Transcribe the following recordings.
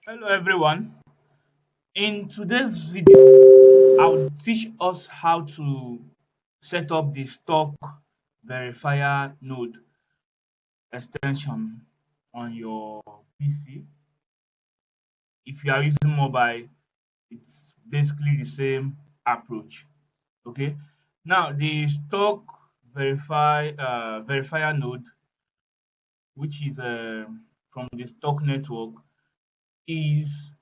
Hello everyone. In today's video, I'll teach us how to set up the Stork verifier node extension on your PC. If you are using mobile, it's basically the same approach. Okay. Now the Stork verifier node, which is from the Stork network, is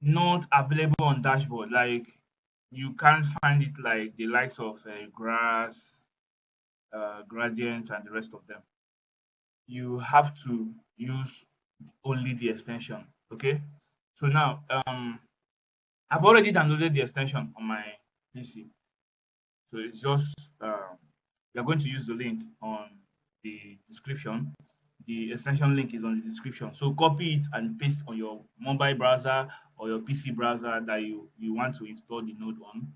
not available on dashboard. Like you can't find it like the likes of grass, gradient, and the rest of them. You have to use only the extension. Okay. So now, I've already downloaded the extension on my PC. So it's just you're going to use the link on the description. The extension link is on the description. So copy it and paste on your mobile browser or your PC browser that you want to install the node on.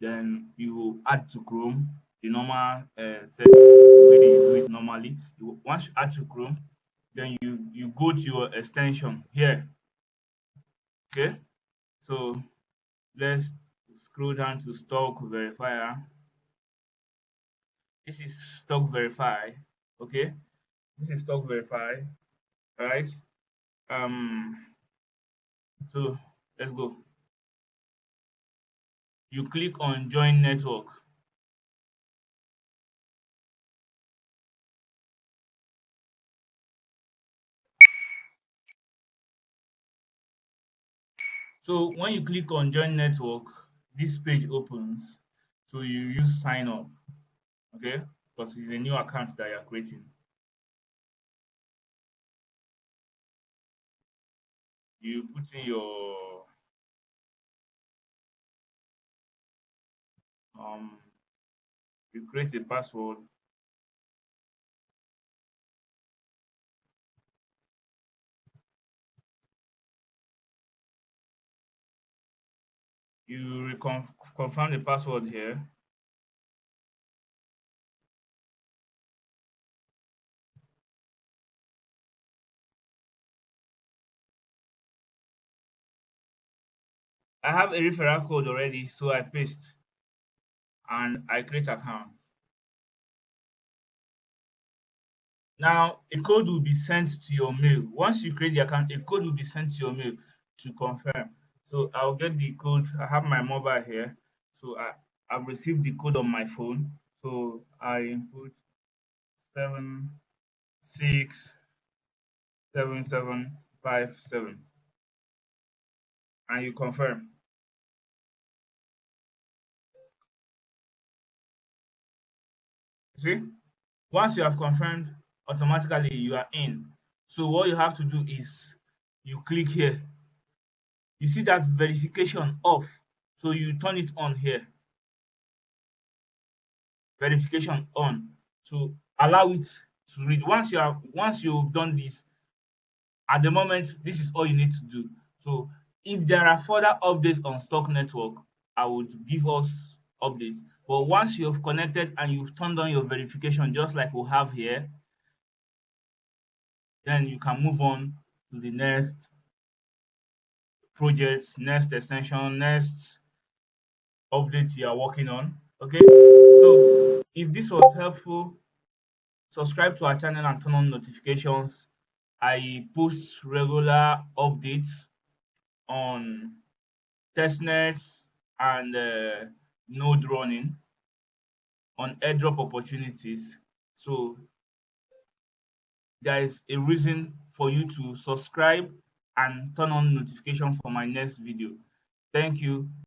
Then you add to Chrome the normal set the way you do it normally. Once you add to Chrome, then you go to your extension here. Okay, so let's scroll down to Stock Verifier. This is Stock Verify. Okay, this is Stock Verify. All right. Um. So let's go. You click on Join Network. So when you click on Join Network, this page opens. So you use sign up. Okay, because it's a new account that you're creating. You put in your um you create a password. You confirm the password here. I have a referral code already, so I paste and I create account. Now a code will be sent to your mail. Once you create the account, a code will be sent to your mail to confirm. So I'll get the code. I have my mobile here. So I've received the code on my phone. So I input 767757 and you confirm. See? Once you have confirmed, automatically you are in. So what you have to do is you click here. You see that verification off. So you turn it on here. Verification on. So allow it to read. Once you've done this, at the moment, this is all you need to do. So if there are further updates on Stock Network, I would give us updates. But once you've connected and you've turned on your verification, just like we have here, then you can move on to the next project, next extension, next updates you are working on. Okay. So if this was helpful, subscribe to our channel and turn on notifications. I post regular updates on testnets and node running on airdrop opportunities. So there is a reason for you to subscribe and turn on notification for my next video. Thank you.